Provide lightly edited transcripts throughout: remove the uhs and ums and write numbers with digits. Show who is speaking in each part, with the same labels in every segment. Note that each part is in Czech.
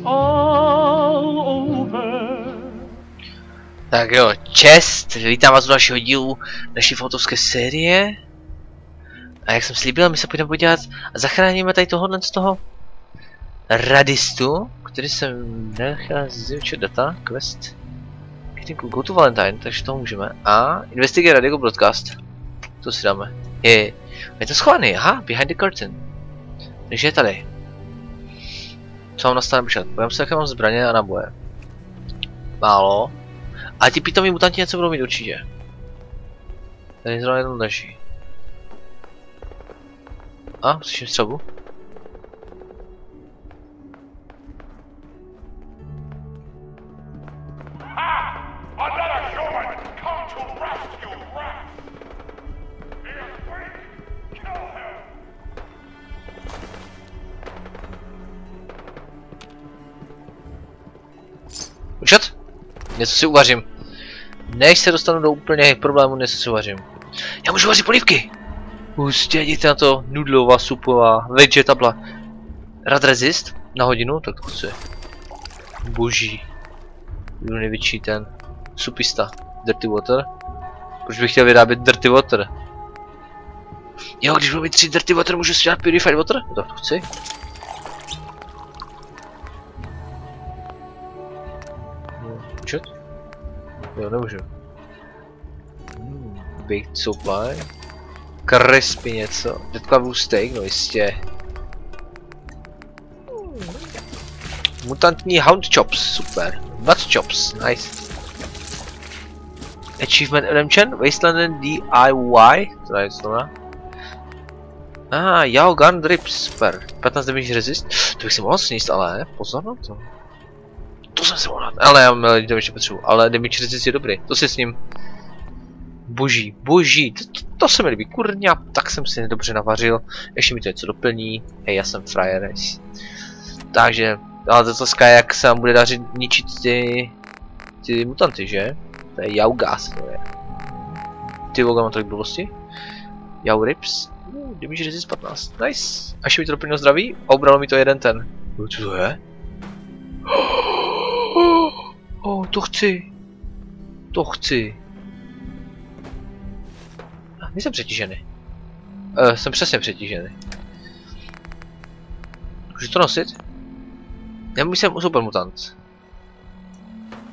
Speaker 1: all over.
Speaker 2: Tak jo, čest, vítám vás u dalšího dílu naší fotovské série. A jak jsem slíbil, my se půjdeme podívat a zachráníme tady tohohle z toho radistu, který jsem nechal zjevčit data, quest. Go to Valentine, takže to můžeme. A investigate radio broadcast. To si dáme. Je to schovaný, aha, behind the curtain. Takže je tady. Co mám nastavené počkat? Podívám se, jaké mám zbraně a naboje. Málo. A ti pitomí mutanti něco budou mít určitě. Tady zrovna jenom leží. A, slyším střelbu. Počkat? Něco si uvařím. Než se dostanu do úplných problémů, něco si uvařím. Já můžu vařit polívky! Hustě, jděte na to, nudlová, supová, vegetable. Rad resist na hodinu, tak to chci. Boží. Jdu největší ten supista. Dirty water. Proč bych chtěl vyrábět dirty water? Jo, když budu mít 3 dirty water, můžu si dělat purified water? No, tak to chci. Počkat? Jo, nemůžu. Baked supply. Crispy něco. Detektiv steak, no jistě. Mutantní hound chops, super. Nut chops, nice. Achievement redemption, wasteland DIY, to je znamená. Yao gun drip, super. 15 damage resist, to bych si mohl sníst, ale pozor na to. To jsem si mohl dát, ale já mám damage potřebu, ale damage resist je dobrý, to si s ním. Boží, boží, to se mi líbí, kurňa, tak jsem si dobře navařil, ještě mi to něco doplní, hej, já jsem frajer, takže, ale to otázka je, jak se nám bude dařit ničit ty mutanty, že? To je Yao gas, to je. Ty voga, mám tolik blbosti. Yao rips, damage resist 15, nice, až mi to doplnilo zdraví a ubralo mi to jeden ten. Co to je? To chci. To chci. Nejsem přetížený. Jsem přesně přetížený. Můžu to nosit? Já jsem super mutant.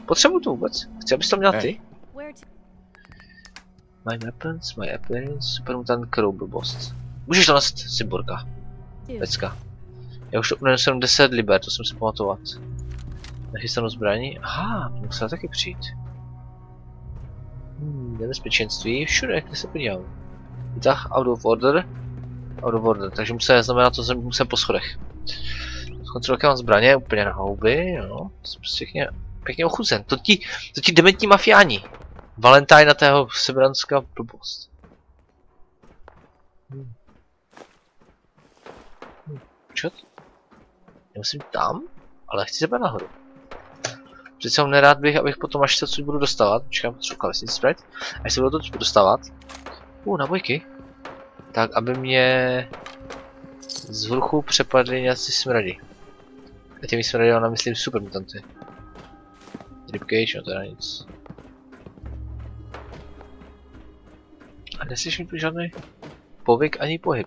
Speaker 2: Potřebuji to vůbec? Chci, abys to měl ty? My weapons, my appearance, super mutant crow blbost. Můžeš to nosit, Symborka. Pecka. Já už to unesem 10 liber, to jsem si pamatovat. Nachystanou zbraní. Aha, to musela taky přijít. Nebezpečenství, všude, kde se podívám. Vytah, out of order. Out of order, takže musím znamenat to, že musím po schodech. Zkontrolovat mám zbraně, úplně na houby, no. Jsem prostě pěkně ochuzen. To ti dementní mafiáni. Valentine na tého sebranská blbost. Čot? Nemusím tam, ale chci sebe nahoru. Přece jsem nerád bych, abych potom, až se odsud budu dostávat, počkám, potřebuji kalesnici sprite, až se budu odsud dostávat, nabojky, tak aby mě z vrchu přepadly nějací smrady. A těmi smrady já myslím super mutanty. Ribcage, no teda nic. A neslyším tu žádný povyk ani pohyb.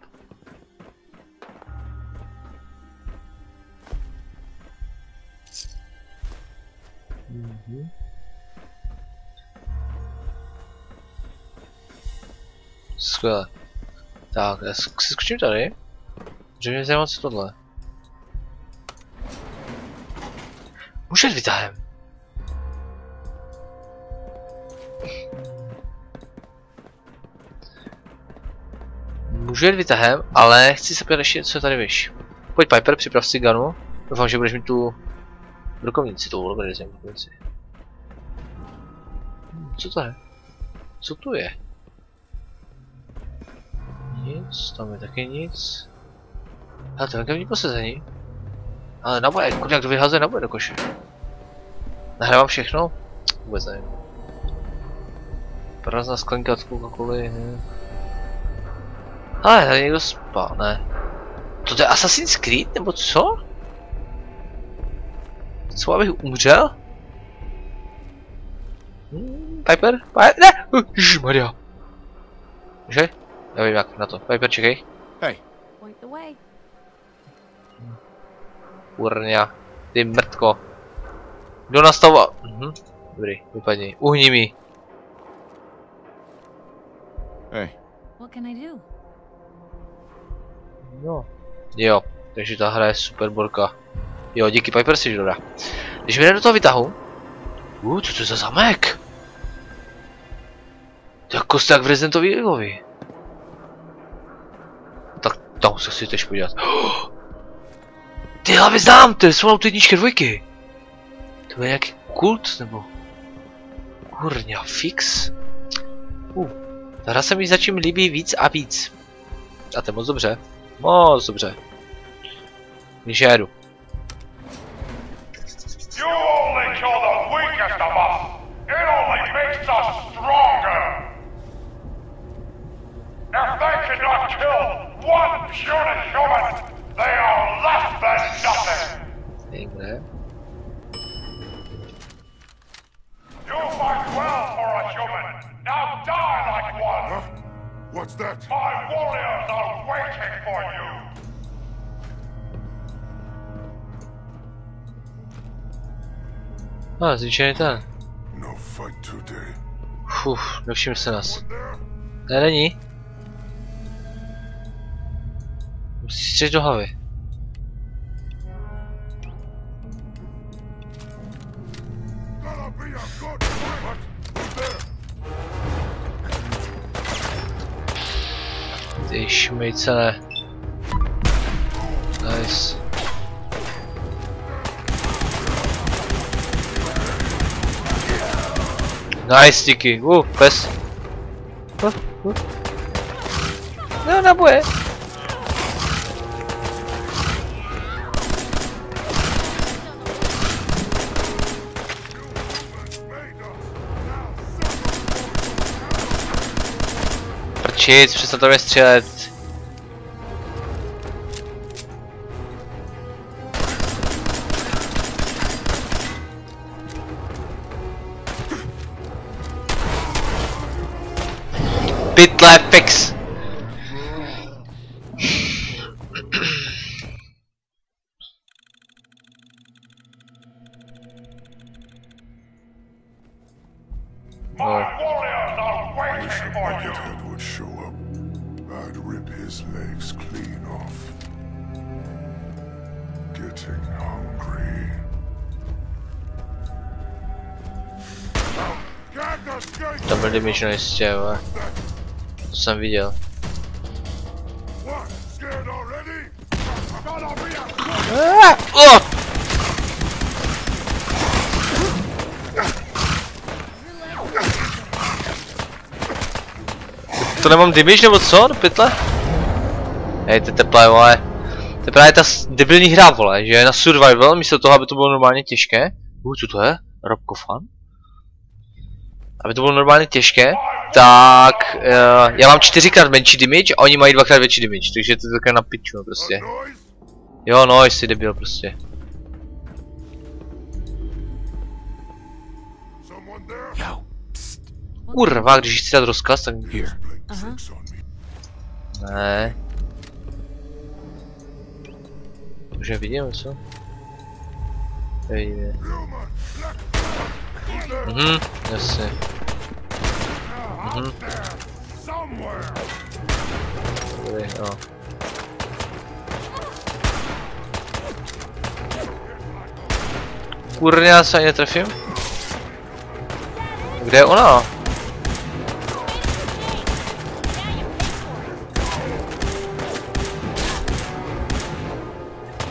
Speaker 2: Skvěle. Tak, já si skočím tady. Že mě zajímá, co tohle. Můžu jít vytahem. Můžu jít vytahem, ale chci se podívat ještě, co je tady víš. Pojď Piper, připrav si gunu. Doufám, že budeš mít tu brokovnici, tou loberizem brokovnici. Co to je? Co tu je? Nic, tam je taky nic. A to je kevní posazení. Ale naboje, jak to vyhazuje naboje do koše. Nahrávám všechno? Vůbec nevím. Prázdná sklenka od Coca-Coly. Ale tady někdo spal, ne? To je Assassin's Creed, nebo co? Co, abych umřel? Piper? Ne! Ježišmarja. Že? Já vím jak na to. Piper, čekej.
Speaker 1: Hey.
Speaker 2: Kurňa. Ty mrtko. Kdo nastavil? Dobrý, vypadni. Uhni mi.
Speaker 1: Hey.
Speaker 3: What can I do?
Speaker 2: No. Jo, takže ta hra je super borka. Jo, díky Piper si dobrá. Když mi do toho vytahu. Co to je za zamek? To je kostek v Resident Evilovi. Tak tam se chci teď podívat. Ty hlavy znám, to jsou auto jedničky dvojky. To je nějaký kult nebo? Kurňa, fix. Ta hra se mi začím líbí víc a víc. A to je moc dobře. Moc dobře. Když já jedu.
Speaker 4: You only kill the weakest of us. It only makes us stronger. If they cannot kill one puny human, they are less than nothing.
Speaker 2: Někde.
Speaker 4: You fight well for a human. Now die like one.
Speaker 5: What's that?
Speaker 4: My warriors are waiting for you.
Speaker 2: Zničený ten.
Speaker 5: No fight today.
Speaker 2: Nevšiml se nás. Ne, není. Musíš střelit do hlavy. Ty šmejce ne. Nice. Nice, díky. Pes. No, naboje. Prčic, přestat to mě střílet. Pytle, fix!
Speaker 4: My warriors are waiting for you.
Speaker 5: Head would show up. I'd rip his legs clean off. Getting hungry.
Speaker 2: To byl damage jistě, ale to jsem viděl. To nemám damage nebo co? Do pytle? Hej, to je teplé, vole. To je právě ta debilní hra, vole, že je na survival, místo toho, aby to bylo normálně těžké. Co to je? Robkofan? Aby to bylo normálně těžké, tak já mám 4x menší damage a oni mají 2x větší damage, takže to je takové na piču prostě. Jo, no, jsi debil prostě. Kurva, když chci dát rozkaz, tak... Ne. Už nevidím, co? Nevidíme. Jasně. Dobrý, no. Kurně, já se ani netrefím. Kde je ona?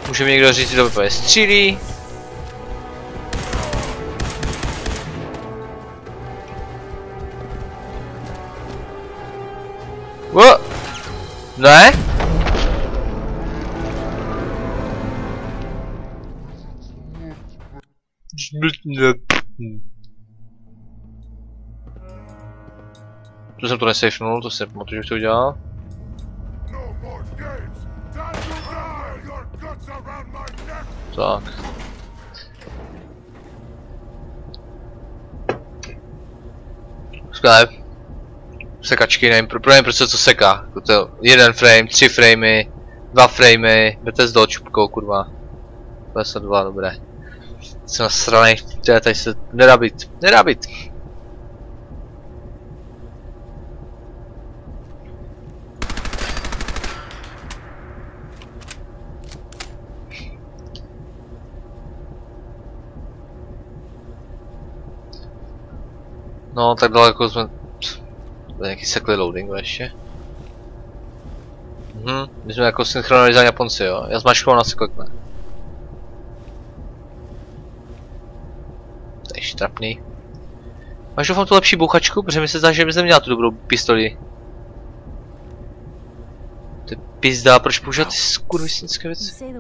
Speaker 2: Může mi někdo říct, kdo vypadá střílí. Ne? To jsem to nesafenul, to se pamatuju, že to udělal. Tak. Skvělé. Sekačky, nevím, pro mě prostě to seká. Jako to 1 frame, 3 framey, 2 framey, jdete s dočupkou, kurva. 52, dobré. Jsem nasranej, tady se nedá být. No, tak daleko jsme... To je nějaký sekli loading ještě. My jsme jako synchronizovali Japonci, jo? Já zmačknu a se klikne. To je štrapný. Máš doufám tu lepší bouchačku? Protože mi se zdá, že bys neměla tu dobrou pistoli. To je pizda, proč používat ty skurvisnické věci?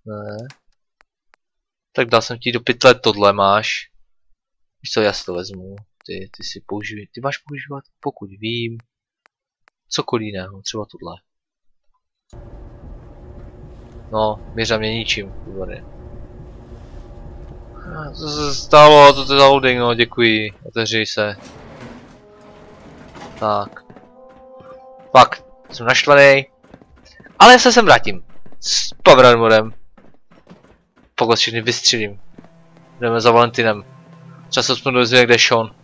Speaker 2: Ne. Tak dal jsem ti do pytle, tohle máš. Víš co, já si to vezmu. Ty si použij, ty máš používat, pokud vím, cokoliv jiného, třeba tohle. No, měřa mě ničím, výborně. Co se stalo, to je za loading, no, děkuji, otevři se. Tak. Fakt, jsem naštvaný. Ale já se sem vrátím. S power modem. Pokud všechny vystřelím. Jdeme za Valentinem. Třeba se jsme dozvěděli, kde je Sean.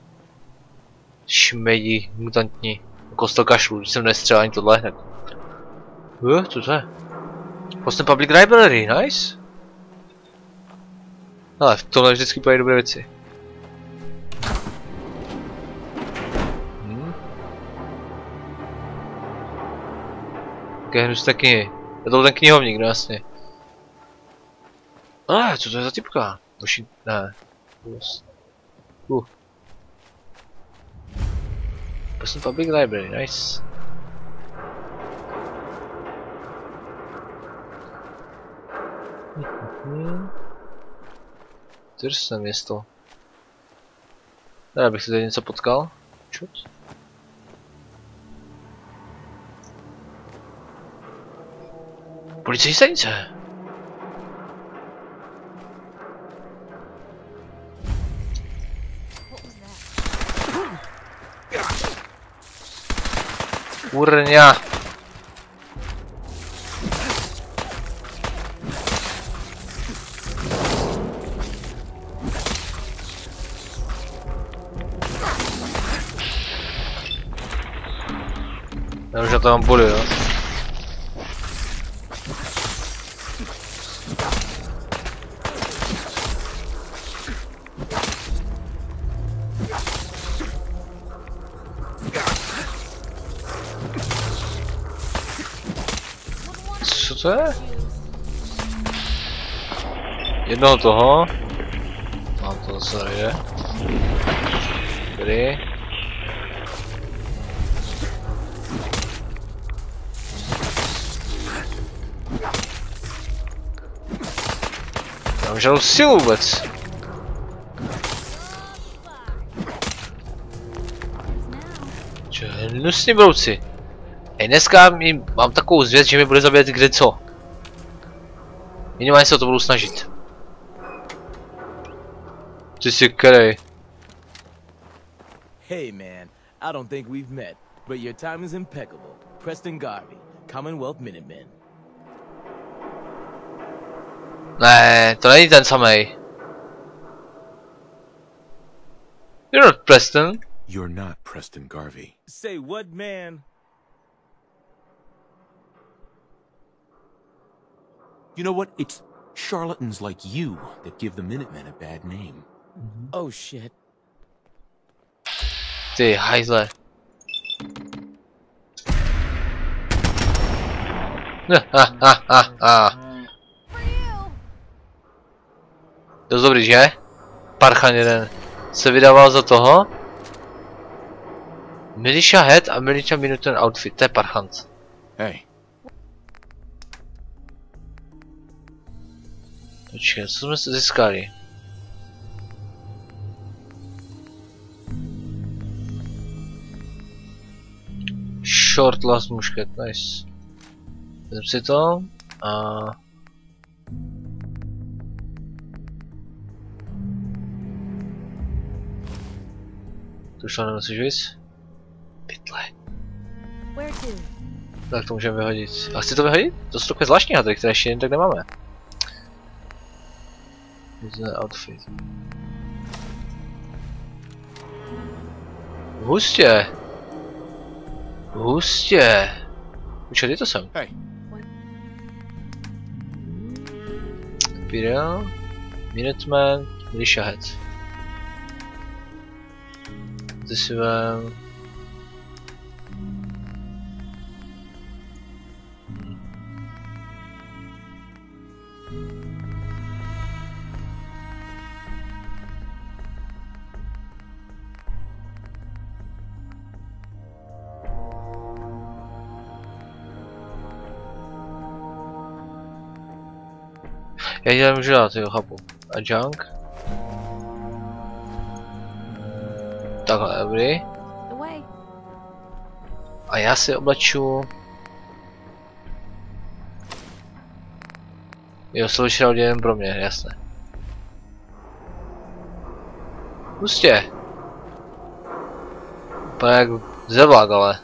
Speaker 2: Šmejdi, mutantní. Kostel kašlu, když jsem nestřelil ani tohle hned. Co to je? Post-apocalyptický library, nice. Ale v tomhle vždycky pojí dobré věci. Kehnu z té knihy. Je to ten knihovník, no jasně. Co to je za typka? Boží, ne. Post-apocalyptický library, nice. Drsné město. Já bych si tady něco potkal. Čut. Policejní stanice. Kurňa. Já už na to mám boli, jo. Co to je? Jednoho toho. Mám to zase nejde. Tady. Mám žádnou sílu vůbec. Čo, hnusní brouci. Hej, dneska mám takovou zvěst, že mi bude zabíjet kde co. Minimálně se o to budu snažit. Ty jsi kerej.
Speaker 1: Hey man, I don't think we've met, but your time is impeccable. Preston Garvey, Commonwealth Minutemen.
Speaker 2: Ne, to není ten samej. You're not Preston.
Speaker 5: You're not Preston Garvey.
Speaker 1: Say what, man?
Speaker 5: You know what? It's charlatans like you that give the Minutemen a bad name.
Speaker 1: Oh shit.
Speaker 2: Ty hajzle. Dost dobrý, že? Parchan jeden se vydával za toho. Militia head a militia minuten outfit, to je parchant.
Speaker 5: Hey.
Speaker 2: Počkej, co jsme se získali? Short last musket, nice. Vezm si to a... To už to nemusíš víc? Pytle.
Speaker 3: Where to?
Speaker 2: Tak to můžeme vyhodit. A chci to vyhodit? To jsou takové zvláštní hadry, které ještě jen tak nemáme. Různé outfit. Hustě. Hustě. Počkej, ty to jsem.
Speaker 5: Hey.
Speaker 2: Imperial. Minuteman. Militia head. Ty si vem. Já ji můžu dát, jo, chápu. A junk? Takhle, dobrý. A já si obleču... Jo, sloučil jen pro mě, jasné. Pustě. Úplně jak zevlák, ale...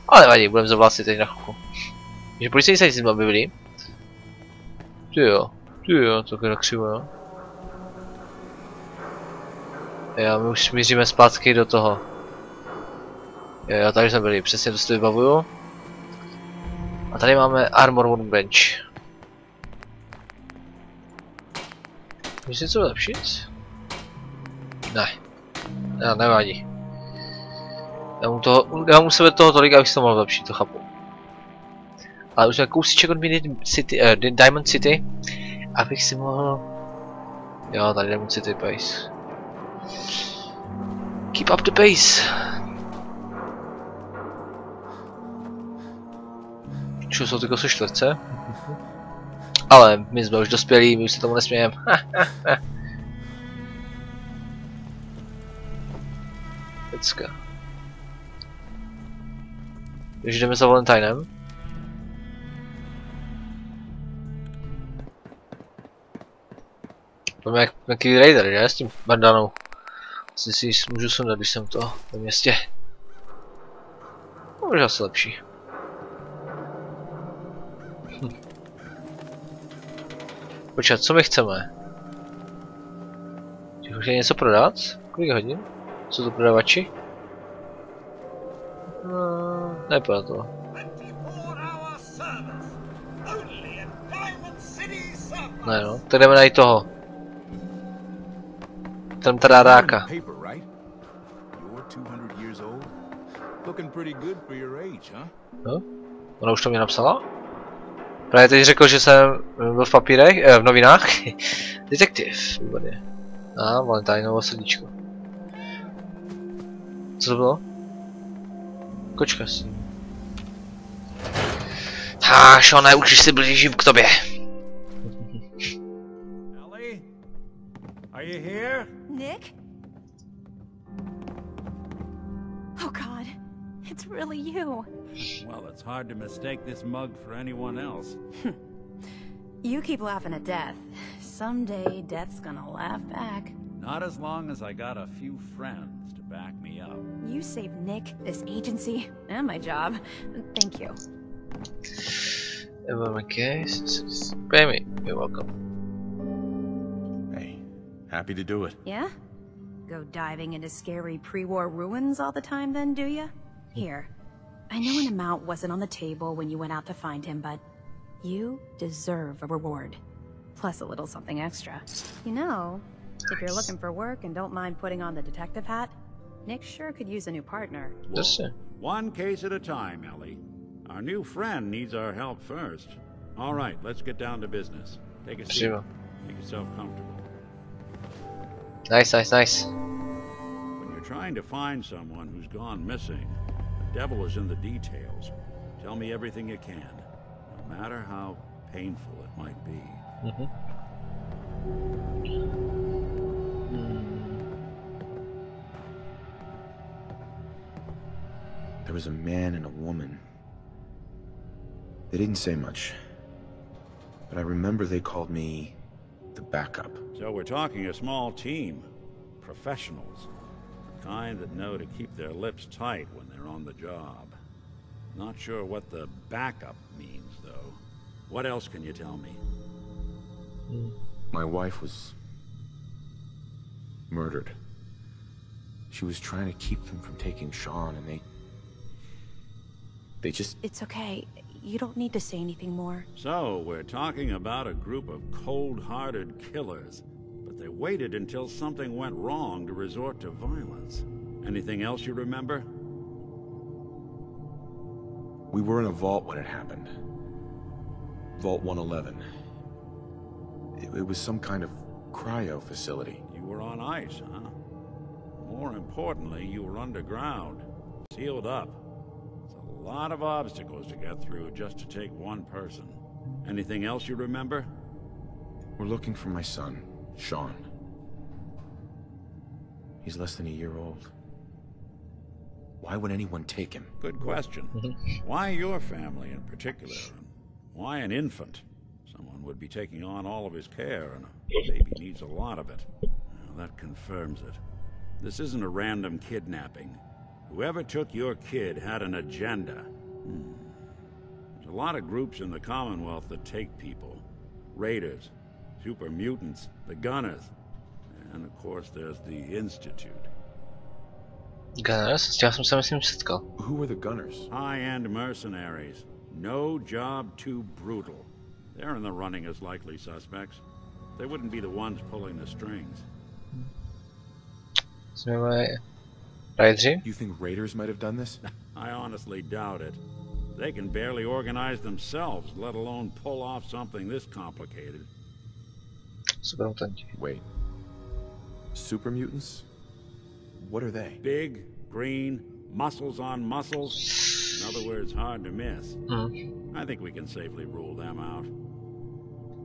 Speaker 2: Ale nevadí, budeme zevlát si teď na chvilku. Takže policejní se nic objevili. Ty jo, to je křivo, jo. Jo, my už míříme zpátky do toho. Jo, tady jsme byli, přesně to si to vybavuju. A tady máme armor workbench. Můžeš si něco vylepšit? Ne. Já nevadí. Já mu sebe toho tolik, abych si to mohl vylepšit, to chápu. Ale už na kousíček od Diamond City, abych si mohl... Jo, tady Diamond City pace. Keep up the pace. Čo jsou ty kosoštvrce? Ale my jsme už dospělí, my už se tomu nesmějeme. Pecka. Když jdeme za Valentinem. Máme jak nějaký raider, že? S tím bandanou. Asi si ji můžu sundat, když jsem to ve městě. No, možná asi lepší. Počkat, co my chceme? Těch je něco prodat? Kolik hodin? Jsou to prodavači? Neprodat to. Ne no, tak jdeme najít toho. Tam teda ráka. No? Ona už to mě napsala? Právě teď řekl, že jsem byl v papírech, v novinách. Detektiv, výborně. A Valentinovo srdíčko. Co to bylo? Kočka si. Šone, už si blížím k tobě.
Speaker 4: Ellie? Are you here?
Speaker 3: Nick? Oh God, it's really you.
Speaker 4: Well, it's hard to mistake this mug for anyone else.
Speaker 3: You keep laughing at death. Someday, death's gonna laugh back.
Speaker 4: Not as long as I got a few friends to back me up.
Speaker 3: You saved Nick, this agency, and my job. Thank you.
Speaker 2: Okay, pay me. You're welcome.
Speaker 5: Hey, happy to do it.
Speaker 3: Yeah? Go diving into scary pre-war ruins all the time then, do ya? Here. I know an amount wasn't on the table when you went out to find him, but you deserve a reward. Plus a little something extra. You know, if you're looking for work and don't mind putting on the detective hat, Nick sure could use a new partner.
Speaker 2: Yes, sir.
Speaker 4: One case at a time, Ellie. Our new friend needs our help first. All right, let's get down to business. Take a seat.
Speaker 2: Sure.
Speaker 4: Make yourself comfortable.
Speaker 2: Nice, nice, nice.
Speaker 4: When you're trying to find someone who's gone missing, the devil is in the details. Tell me everything you can, no matter how painful it might be.
Speaker 5: There was a man and a woman. They didn't say much, but I remember they called me the backup.
Speaker 4: So we're talking a small team. Professionals. kind that know to keep their lips tight when they're on the job. Not sure what the backup means, though. What else can you tell me?
Speaker 5: My wife was murdered. She was trying to keep them from taking Sean, and they just...
Speaker 3: It's okay. You don't need to say anything more.
Speaker 4: So, we're talking about a group of cold-hearted killers, but they waited until something went wrong to resort to violence. Anything else you remember?
Speaker 5: We were in a vault when it happened. Vault 111. It was some kind of cryo facility.
Speaker 4: You were on ice, huh? More importantly, you were underground, sealed up. It's a lot of obstacles to get through just to take one person. Anything else you remember?
Speaker 5: We're looking for my son, Sean. He's less than a year old. Why would anyone take him?
Speaker 4: Good question. Why your family in particular? Why an infant? Someone would be taking on all of his care, and a baby needs a lot of it. Well, that confirms it. This isn't a random kidnapping. Whoever took your kid had an agenda. There's a lot of groups in the Commonwealth that take people. Raiders, super mutants, the Gunners, and of course there's the Institute.
Speaker 2: Gunners? S tím jsem se myslím setkal.
Speaker 5: Who were the Gunners?
Speaker 4: High-end mercenaries. No job too brutal. They're in the running as likely suspects. They wouldn't be the ones pulling the strings.
Speaker 2: Jsme raidři?
Speaker 5: You think raiders might have done this?
Speaker 4: I honestly doubt it. They can barely organize themselves, let alone pull off something this complicated.
Speaker 2: Super mutanti.
Speaker 5: Wait. Super mutants? What are they?
Speaker 4: Big, green, muscles on muscles. In other words, hard to miss. I think we can safely rule them out.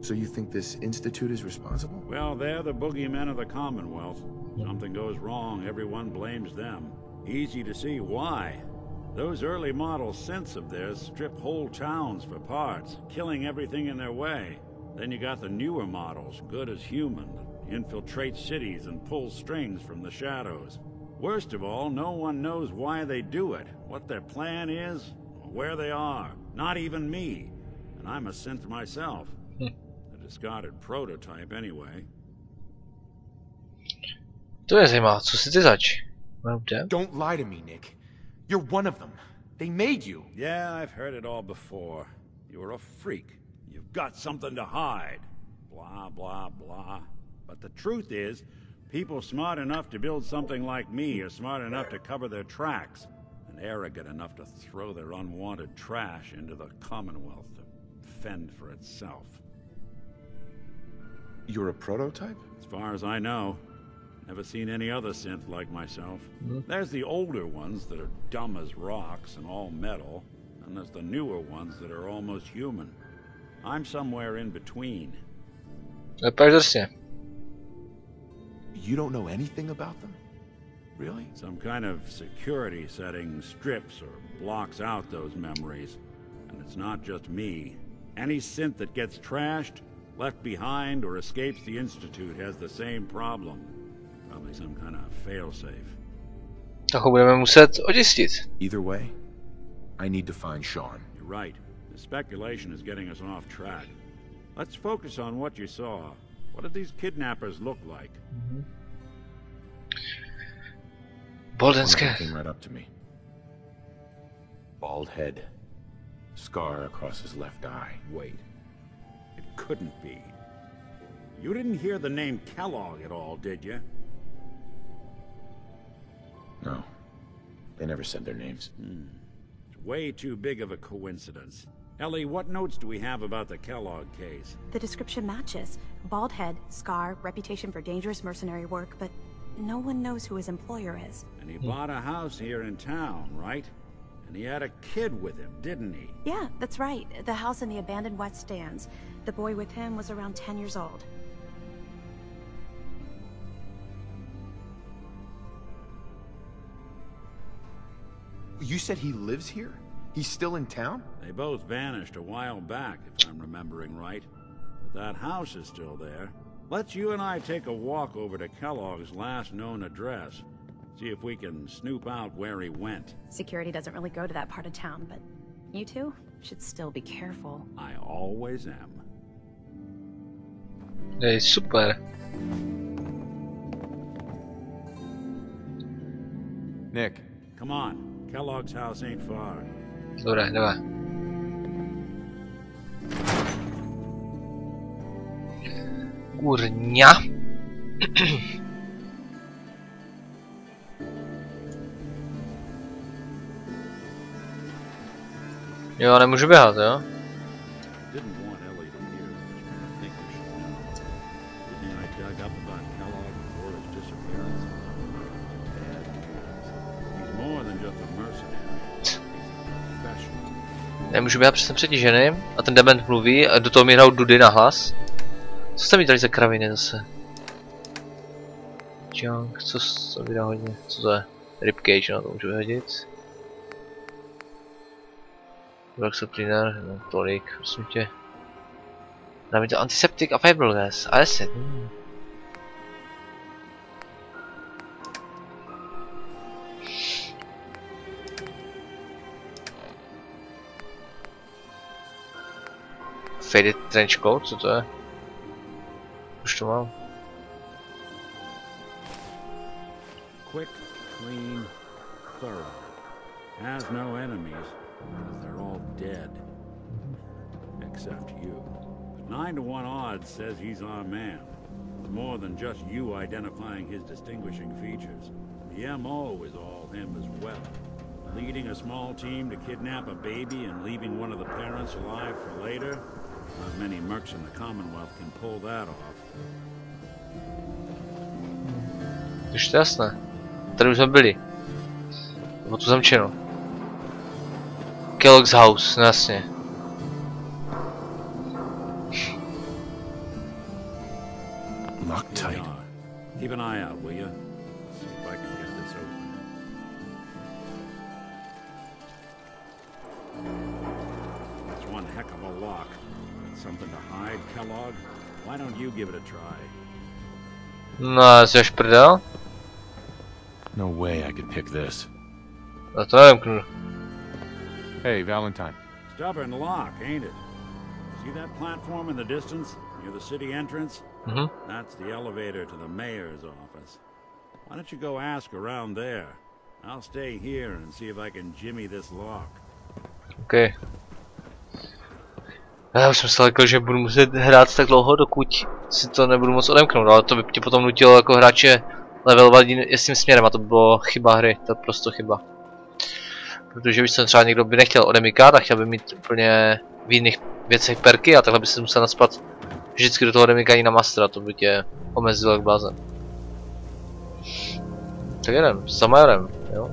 Speaker 5: So you think this institute is responsible?
Speaker 4: Well, they're the boogeymen of the Commonwealth. Something goes wrong, everyone blames them. Easy to see why. Those early model synths of theirs strip whole towns for parts, killing everything in their way. Then you got the newer models, good as human, that infiltrate cities and pull strings from the shadows. Worst of all, no one knows why they do it, what their plan is, or where they are. Not even me. And I'm a synth myself. A discarded prototype anyway.
Speaker 2: To je zajímavé, co si ty zač?
Speaker 5: Don't lie to me, Nick. You're one of them. They made you.
Speaker 4: Yeah, I've heard it all before. You're a freak. You've got something to hide. Blah, blah, blah. But the truth is, people smart enough to build something like me are smart enough to cover their tracks, and arrogant enough to throw their unwanted trash into the Commonwealth to fend for itself.
Speaker 5: You're a prototype?
Speaker 4: As far as I know. Never seen any other synth like myself. There's the older ones that are dumb as rocks and all metal, and there's the newer ones that are almost human. I'm somewhere in between.
Speaker 5: You don't know anything about them? Really?
Speaker 4: Some kind of security setting strips or blocks out those memories. And it's not just me. Any synth that gets trashed, left behind, or escapes the Institute has the same problem. Probably some kind of failsafe.
Speaker 2: Tak ho budeme muset očistit.
Speaker 5: Either way, I need to find Sean.
Speaker 4: You're right. The speculation is getting us off track. Let's focus on what you saw. What did these kidnappers look like?
Speaker 2: Boldenské.
Speaker 5: Came right up to me. Bald head. Scar across his left eye.
Speaker 4: Wait. It couldn't be. You didn't hear the name Kellogg at all, did you?
Speaker 5: No. They never said their names.
Speaker 4: It's way too big of a coincidence. Ellie, what notes do we have about the Kellogg case?
Speaker 3: The description matches. Bald head, scar, reputation for dangerous mercenary work, but no one knows who his employer is.
Speaker 4: And he bought a house here in town, right? And he had a kid with him, didn't he?
Speaker 3: Yeah, that's right. The house in the abandoned West Stands. The boy with him was around 10 years old.
Speaker 5: You said he lives here? He's still in town?
Speaker 4: They both vanished a while back, if I'm remembering right. But that house is still there. Let's you and I take a walk over to Kellogg's last known address. See if we can snoop out where he went.
Speaker 3: Security doesn't really go to that part of town, but you two should still be careful.
Speaker 4: I always am.
Speaker 2: Hej, super.
Speaker 5: Nick.
Speaker 4: Come on. Kellogg's house ain't far.
Speaker 2: Dobré, jdeme. Kurňa. Jo, nemůžu běhat, jo?
Speaker 4: Didn't want Ellie to hear, but I think we should know. Didn't I dug up about Kellogg before his disappearance? Bad news. He's more than just a mercenary. He's a professional.
Speaker 2: Nemůžu běhat, protože jsem přetížený a ten dement mluví a do toho mi hrajou dudy na hlas. Co jste mi dali za kraviny zase? Junk, co vydá hodně? Co to je? Ribcage, no to můžu vyhodit. Cleaner, no tolik, prosím tě. Dá mi to antiseptic a fibril gas, a acid. Faded trench coat, co to je? Už to mám.
Speaker 4: Quick, clean, thorough. Has no enemies, because they're all dead. Except you. But 9 to 1 odds says he's our man. More than just you identifying his distinguishing features. The MO is all him as well. Leading a small team to kidnap a baby and leaving one of the parents alive for later? Not many mercs in the Commonwealth can pull that off.
Speaker 2: Už to jasné. Tady už jsme byli. Nebo tu zamčeno. Kellogg's house, no jasně.
Speaker 5: Locked tight.
Speaker 4: Keep an eye out, will you? See if I can get this open. That's one heck of a lock. Got something to hide, Kellogg? Why don't you give it a try?
Speaker 2: No, jsi až prdel?
Speaker 5: No way I could pick this.
Speaker 2: A to nevím.
Speaker 5: Hey, Valentine.
Speaker 4: Stubborn lock, ain't it? See that platform in the distance, near the city entrance?
Speaker 2: Mhm.
Speaker 4: That's the elevator to the mayor's office. Why don't you go ask around there? I'll stay here and see if I can jimmy this lock.
Speaker 2: OK. Já už jsem si lekl, že budu muset hrát tak dlouho, dokud si to nebudu moc odemknout, ale to by tě potom nutilo jako hráče levelovat s tím směrem a to by bylo chyba hry, to je prostě chyba. Protože víš co, třeba někdo by nechtěl odemykat a chtěl by mít úplně v jiných věcech perky a takhle by si musel naspat vždycky do toho odemykání na mastera, to by tě omezilo jak blázen. Tak jedem, s Samajorem, jo.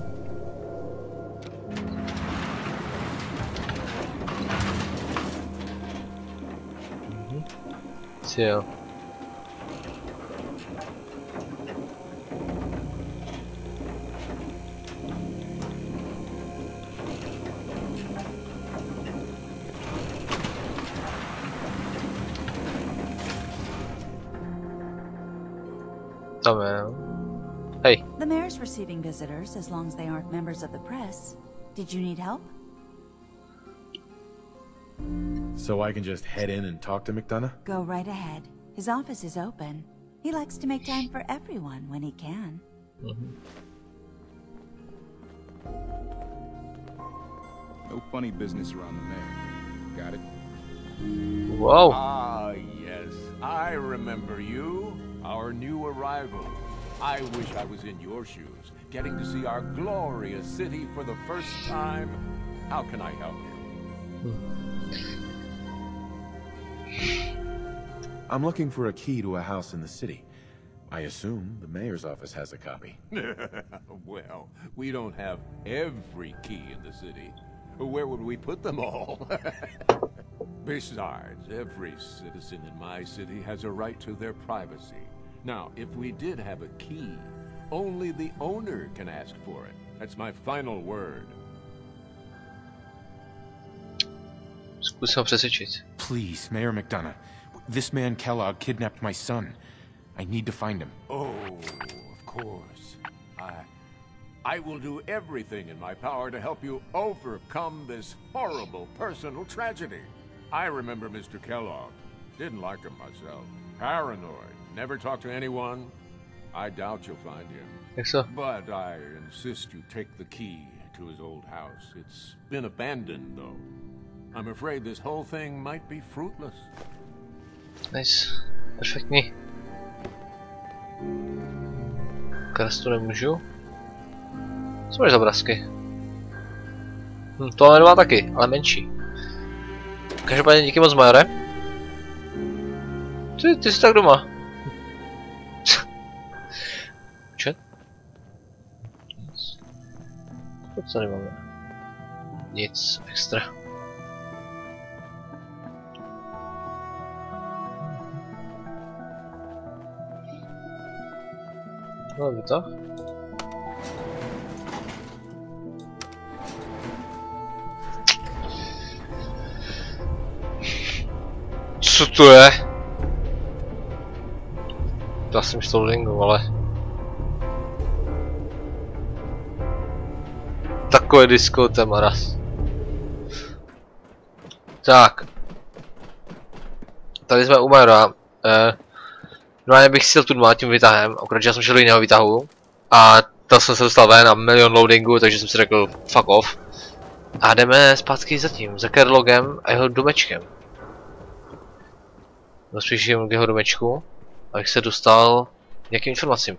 Speaker 2: Jo. Tam je. Hey.
Speaker 6: The mayor's receiving visitors as long as they aren't members of the press. Did you need help?
Speaker 5: So I can just head in and talk to McDonough?
Speaker 6: Go right ahead. His office is open. He likes to make time for everyone when he can.
Speaker 7: No funny business around the mayor. Got it?
Speaker 2: Wow.
Speaker 8: Ah, yes. I remember you. Our new arrival. I wish I was in your shoes, getting to see our glorious city for the first time. How can I help you?
Speaker 5: I'm looking for a key to a house in the city. I assume the mayor's office has a copy.
Speaker 8: Well, we don't have every key in the city. Where would we put them all? Besides, every citizen in my city has a right to their privacy. Now, if we did have a key, only the owner can ask for it. That's my final word.
Speaker 2: Zkusím přesvědčit.
Speaker 5: Please, Mayor McDonough. This man Kellogg kidnapped my son. I need to find him.
Speaker 8: Oh, of course. I will do everything in my power to help you overcome this horrible personal tragedy. I remember Mr. Kellogg. Didn't like him myself. Paranoid. Never talked to anyone. I doubt you'll find him.
Speaker 2: Jak se?
Speaker 8: But I insist you take the key to his old house. It's been abandoned, though. I'm afraid this whole thing might be fruitless.
Speaker 2: Nice. Perfektní. Krast to nemůžu. Co máš za brasky? Tohle má taky, ale menší. Každopádně díky moc, majore. Ty jsi tak doma. Čet? Co tady máme? Nic extra. No, vytah. Co to je? Já jsem s tou lingu, ale... Takové disco, to je maras. Tak. Tady jsme u Majora. No já bych si tu dma tím vytahem, akorát že já jsem šel do jiného výtahu. A tam jsem se dostal ven a milion loadingu, takže jsem si řekl fuck off. A jdeme zpátky za tím, za Kellogem a jeho domečkem. Spíším k jeho domečku, abych se dostal k nějakým informacím.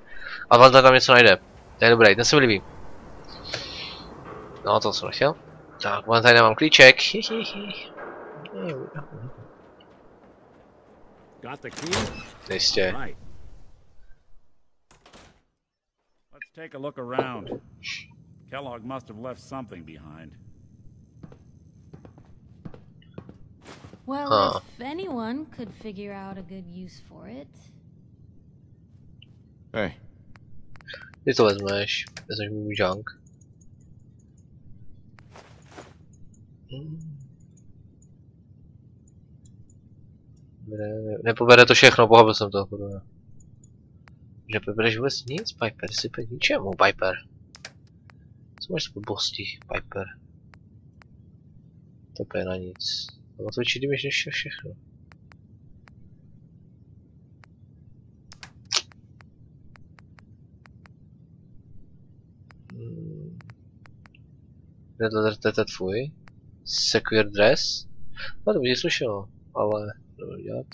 Speaker 2: A Valda tam něco najde. To je dobré, ten se mi líbí. No, to jsem nechtěl. Tak, tady nemám klíček. Jistě.
Speaker 4: Let's take a look around. Kellogg must have left something behind.
Speaker 9: Well, if anyone could figure out a good use for it.
Speaker 7: Hey.
Speaker 2: Ty to vezmeš můj junk. Nepobere to všechno, pochopil jsem to. Že nepobereš vůbec nic, Piper, si pět ničemu, Piper. Co máš z blbostí, Piper? To je na nic. No to větší jdeš než všechno. To je tvůj? Secure dress? No to by slušelo, ale nebudu dělat.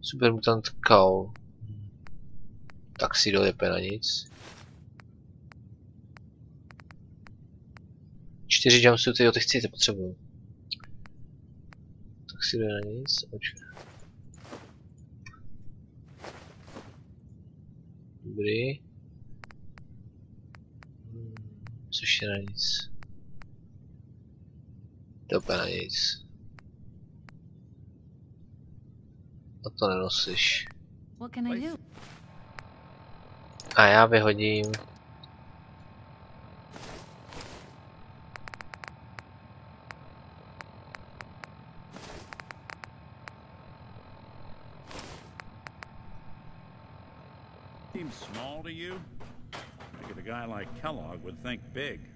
Speaker 2: Super mutant cowl. Taxido je na nic. 4 jumpsuity, jo, ty chci, ty potřebuju. Taxido je na nic, počkej. Dobrý. Což je na nic. To je na nic. A to nenosíš. A já vyhodím.
Speaker 4: Seems small to you? Figured a guy like Kellogg would think big.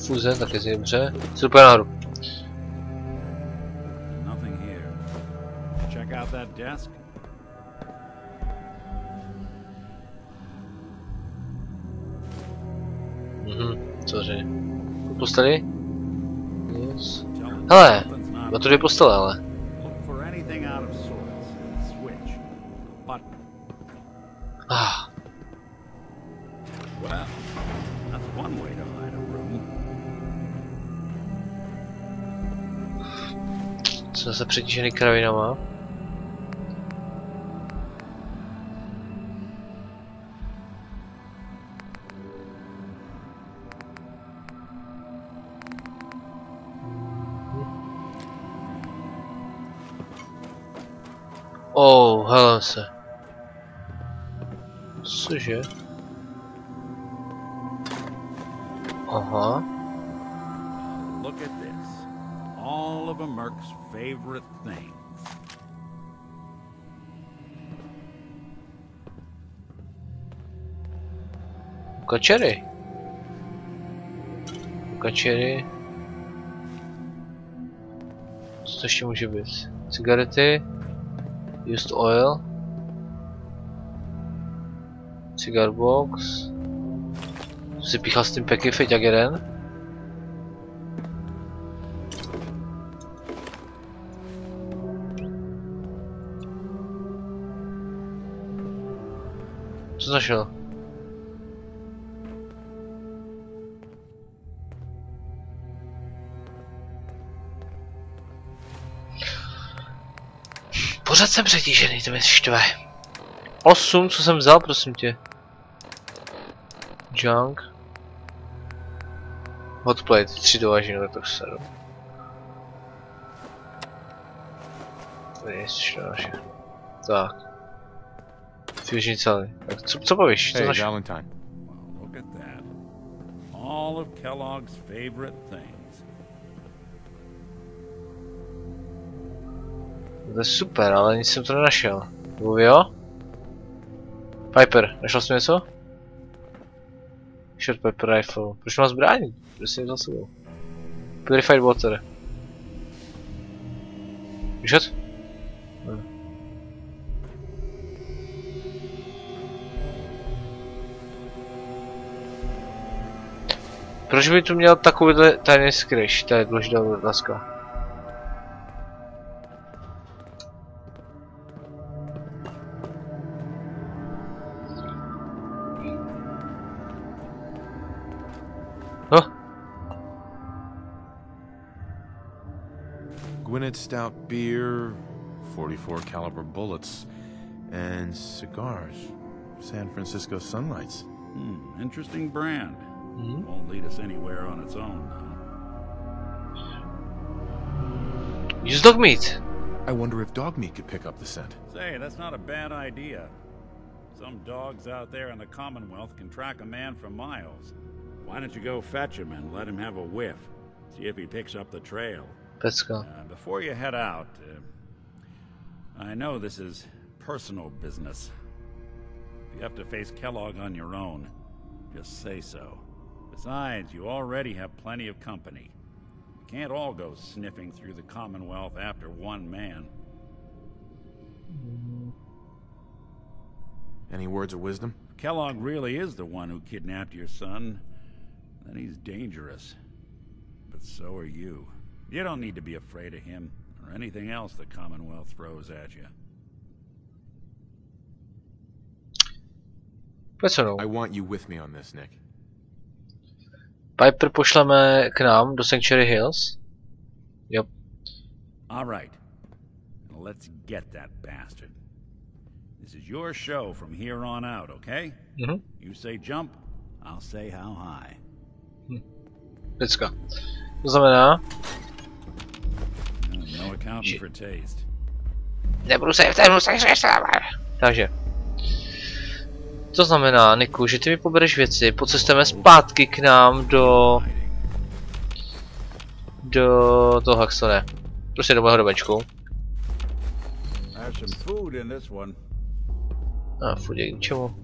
Speaker 2: Fuze, taky si dobře. Super nahoru.
Speaker 4: Nothing here. Check out that desk.
Speaker 2: Cože? Posteli? Nic. Hele, má to 2 postele, ale. Jsme se přetížený kravinama. Hele se. Cože? Aha.
Speaker 4: Look at this. All of a merc's favorite things.
Speaker 2: Nuca-cherry. Nuca-cherry. Co to ještě může být? Cigarety. Used oil. Cigar box. Si píchal s tím peky feť jak jeden. Co jsi našel? Pořád jsem přetížený, to mě štve. 8, co jsem vzal, prosím tě. Junk. Hotplate, 3 dováží, no to seru. Tady je všechno. Tak. Fusion celý. Tak co povíš?
Speaker 5: Hey, Valentine.
Speaker 4: Well, look at that. All of Kellogg's favorite things.
Speaker 2: To je super, ale nic jsem to nenašel. Nebo jo? Piper, našel jsi něco? Short Piper Rifle. Proč mám zbraň? Proč jsem vzal sebou? Purified Water. Víš? Proč by tu měl takovýhle tajný skryš? To je důležitá otázka.
Speaker 5: Gwinnett stout beer, 44 caliber bullets, and cigars. San Francisco Sunlights.
Speaker 4: Interesting brand. Won't lead us anywhere on its own, though.
Speaker 2: Use dog meat.
Speaker 5: I wonder if dog meat could pick up the scent.
Speaker 4: Say, that's not a bad idea. Some dogs out there in the Commonwealth can track a man for miles. Why don't you go fetch him and let him have a whiff? See if he picks up the trail.
Speaker 2: Let's go.
Speaker 4: Before you head out, I know this is personal business. If you have to face Kellogg on your own, just say so. Besides, you already have plenty of company. You can't all go sniffing through the Commonwealth after one man.
Speaker 5: Any words of wisdom?
Speaker 4: Kellogg really is the one who kidnapped your son. Then he's dangerous. But so are you. You don't need to be afraid of him or anything else the Commonwealth throws at you.
Speaker 5: I want you with me on this, Nick.
Speaker 2: Piper pošleme k nám do Sanctuary Hills. Yep.
Speaker 4: All right. Let's get that bastard. This is your show from here on out, okay? You say jump, I'll say how high.
Speaker 2: Let's go. To znamená...
Speaker 4: No accounting for taste.
Speaker 2: Nebudu se Takže. To znamená, Niku, že ty mi pobereš věci, pocestujeme zpátky k nám do toho, jak to ne. Prostě do mého domečku. A food je k čemu?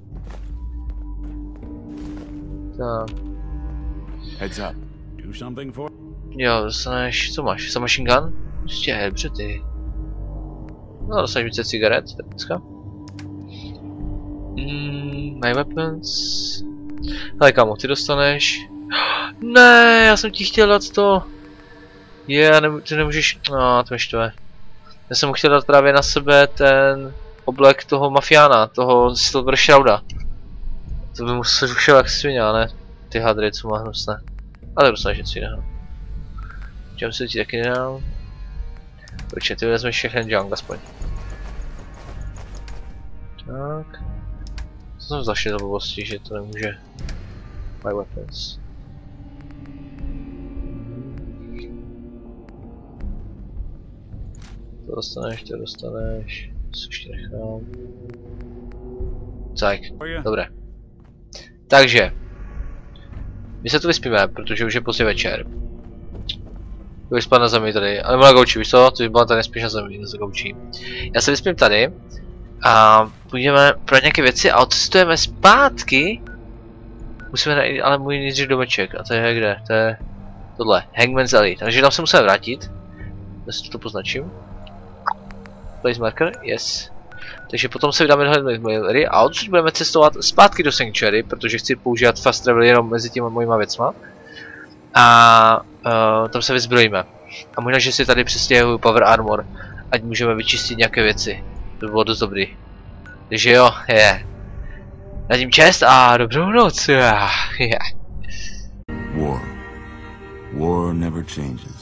Speaker 2: Tak.
Speaker 5: Heads up.
Speaker 4: Do something for...
Speaker 2: Jo, dostaneš, co máš? Submachine gun? Prostě, dobře ty. No, dostaneš více cigaret, teďka. My weapons. Hele kámo, ty dostaneš... Ne, já jsem ti chtěl dát to. Ty nemůžeš... No, to mi štve. Já jsem mu chtěl dát právě na sebe ten oblek toho mafiána, toho Silver Shrouda. To by mu se zrušil jak svině, ne? Ty hadry, co má hnusné. Ale dostaneš něco jiného. Čem se ti taky nedám. Počkej, ty vezmeš všechny junk aspoň. Tak. Co jsem zašli za blbosti, že to nemůže. My weapons. To dostaneš. Co ještě nechám. Tak, dobré. Takže. My se tu vyspíme, protože už je pozdě večer. Budu vyspat na zemi tady, ale na gauči, víš co? To by byla tady spíš na zemi, na gauči. Já se vyspím tady. A půjdeme pro nějaké věci a odcestujeme zpátky Musíme najít ale můj nejdřív domeček. A to je kde? To je tohle. Hangman's Alley. Takže tam se musíme vrátit. Já si to poznačím. Place marker? Yes. Takže potom se vydáme do Hangman's Alley a odsud budeme cestovat zpátky do Sanctuary, protože chci používat fast travel jenom mezi těma mojima věcma. A tam se vyzbrojíme. A možná, že si tady přestěhuju power armor, ať můžeme vyčistit nějaké věci. To by bylo dost dobrý. Takže jo, Nadím čest a dobrou noc.
Speaker 10: War. War never changes.